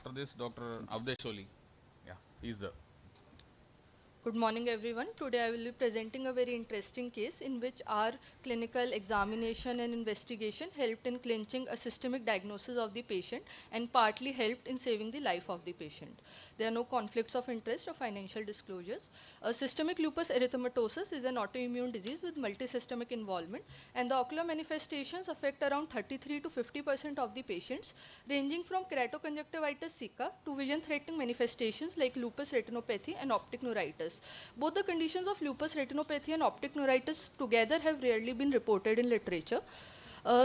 after this, Dr. Avdesh Oli. Yeah, he's the. Good morning, everyone. Today I will be presenting a very interesting case in which our clinical examination and investigation helped in clinching a systemic diagnosis of the patient and partly helped in saving the life of the patient. There are no conflicts of interest or financial disclosures. Systemic lupus erythematosus is an autoimmune disease with multisystemic involvement, and the ocular manifestations affect around 33 to 50% of the patients, ranging from keratoconjunctivitis sicca to vision-threatening manifestations like lupus retinopathy and optic neuritis. Both the conditions of lupus retinopathy and optic neuritis together have rarely been reported in literature.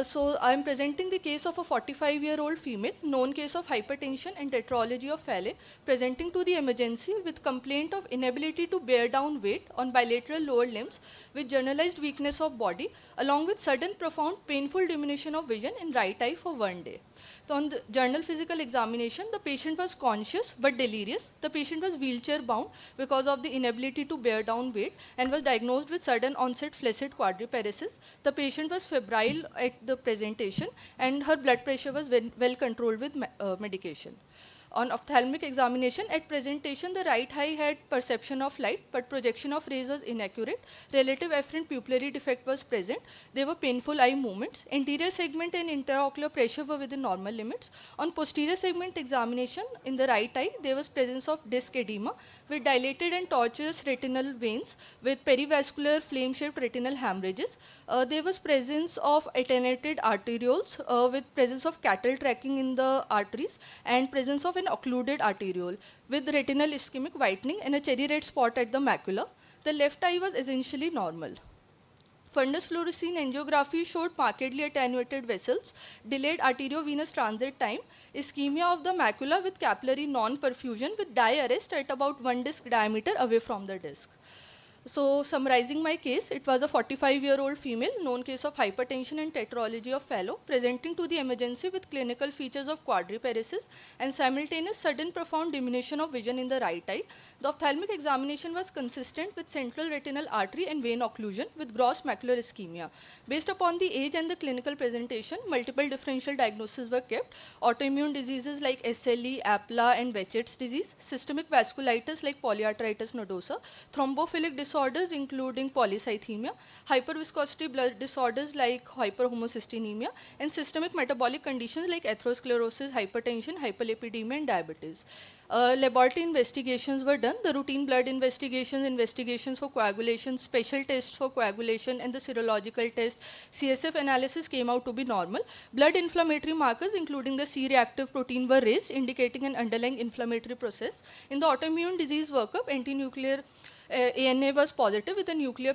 So I am presenting the case of a 45-year-old female, known case of hypertension and tetralogy of Fallot, presenting to the emergency with complaint of inability to bear down weight on bilateral lower limbs with generalized weakness of body, along with sudden profound painful diminution of vision in right eye for 1 day. So on the journal physical examination, the patient was conscious but delirious. The patient was wheelchair bound because of the inability to bear down weight and was diagnosed with sudden onset flaccid quadriparesis. The patient was febrile at the presentation and her blood pressure was well controlled with medication. On ophthalmic examination, at presentation, the right eye had perception of light, but projection of rays was inaccurate. Relative afferent pupillary defect was present. There were painful eye movements. Anterior segment and intraocular pressure were within normal limits. On posterior segment examination, in the right eye, there was presence of disc edema with dilated and tortuous retinal veins with perivascular flame-shaped retinal hemorrhages. There was presence of attenuated arterioles with presence of cattle tracking in the arteries and presence of an occluded arteriole with retinal ischemic whitening and a cherry red spot at the macula. The left eye was essentially normal. Fundus fluorescein angiography showed markedly attenuated vessels, delayed arteriovenous transit time, ischemia of the macula with capillary non-perfusion with dye arrest at about 1 disc diameter away from the disc. So summarizing my case, it was a 45-year-old female, known case of hypertension and tetralogy of Fallot, presenting to the emergency with clinical features of quadriparesis and simultaneous sudden profound diminution of vision in the right eye. The ophthalmic examination was consistent with central retinal artery and vein occlusion with gross macular ischemia. Based upon the age and the clinical presentation, multiple differential diagnoses were kept. Autoimmune diseases like SLE, APLA, and Behçet's disease, systemic vasculitis like polyarteritis nodosa, thrombophilic disorders including polycythemia, hyperviscosity blood disorders like hyperhomocystinemia, and systemic metabolic conditions like atherosclerosis, hypertension, hyperlipidemia, and diabetes. Laboratory investigations were done. The routine blood investigations for coagulation, special tests for coagulation, and the serological test, CSF analysis came out to be normal. Blood inflammatory markers, including the C-reactive protein, were raised, indicating an underlying inflammatory process. In the autoimmune disease workup, anti-nuclear ANA was positive with a nuclear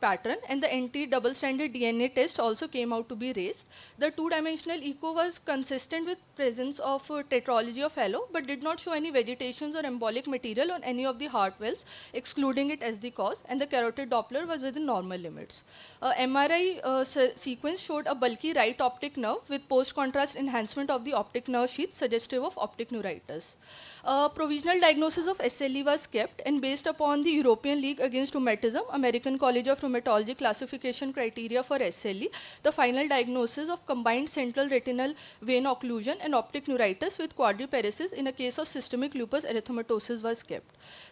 pattern, and the anti-double-stranded DNA test also came out to be raised. The two-dimensional echo was consistent with presence of tetralogy of Fallot, but did not show any vegetations or embolic material on any of the heart valves, excluding it as the cause, and the carotid Doppler was within normal limits. MRI sequence showed a bulky right optic nerve with post-contrast enhancement of the optic nerve sheath suggestive of optic neuritis. Provisional diagnosis of SLE was kept, and based upon the European League Against Rheumatism, American College of Rheumatology classification criteria for SLE, the final diagnosis of combined central retinal vein occlusion and optic neuritis with quadriparesis in a case of systemic lupus erythematosus was kept.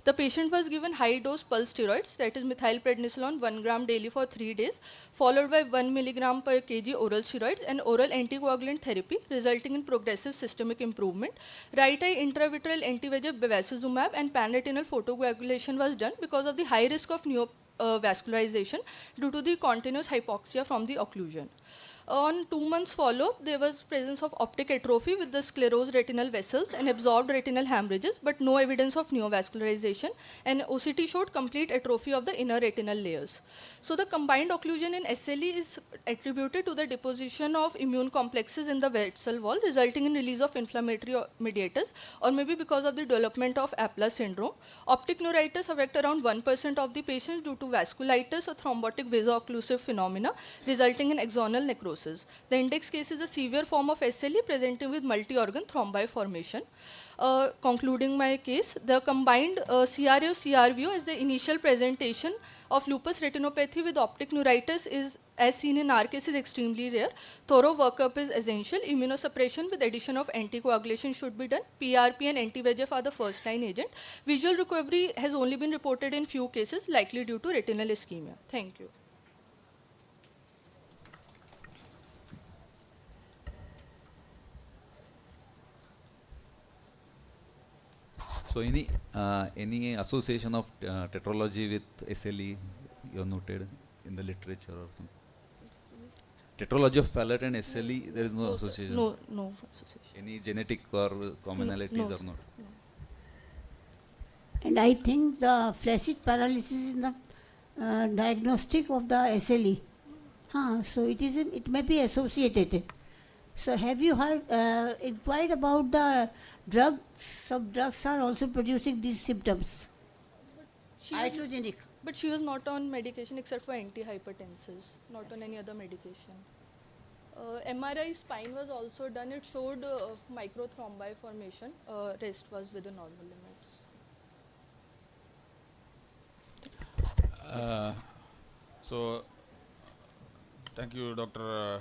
The patient was given high-dose pulse steroids, that is methylprednisolone 1 gram daily for 3 days, followed by 1 milligram per kg oral steroids and oral anticoagulant therapy, resulting in progressive systemic improvement. Right eye intravitreal anti-VEGF bevacizumab and panretinal photocoagulation was done because of the high risk of neovascularization due to the continuous hypoxia from the occlusion. On 2 months follow-up, there was presence of optic atrophy with the sclerosed retinal vessels and absorbed retinal hemorrhages, but no evidence of neovascularization, and OCT showed complete atrophy of the inner retinal layers. So the combined occlusion in SLE is attributed to the deposition of immune complexes in the vessel wall, resulting in release of inflammatory mediators, or maybe because of the development of APLA syndrome. Optic neuritis affect around 1% of the patients due to vasculitis or thrombotic vasoocclusive phenomena, resulting in axonal necrosis. The index case is a severe form of SLE presenting with multi-organ thrombi formation. Concluding my case, the combined CRO-CRVO is the initial presentation of lupus retinopathy with optic neuritis is, as seen in our case, is extremely rare. Thorough workup is essential. Immunosuppression with addition of anticoagulation should be done. PRP and anti-VEGF are the first line agent. Visual recovery has only been reported in few cases, likely due to retinal ischemia. Thank you. So any association of tetralogy with SLE you have noted in the literature or something? Tetralogy of Fallot and SLE, there is no sir. association? No association. Any genetic or commonalities no, or sir. not? No. And I think the flaccid paralysis is not diagnostic of the SLE. So it may be associated. So have you heard, inquired about the drugs? Some drugs are also producing these symptoms. She was, Iatrogenic. but she was not on medication except for antihypertensives, not on any other medication. MRI spine was also done. It showed microthrombi formation. Rest was within normal limits. So, thank you, Dr.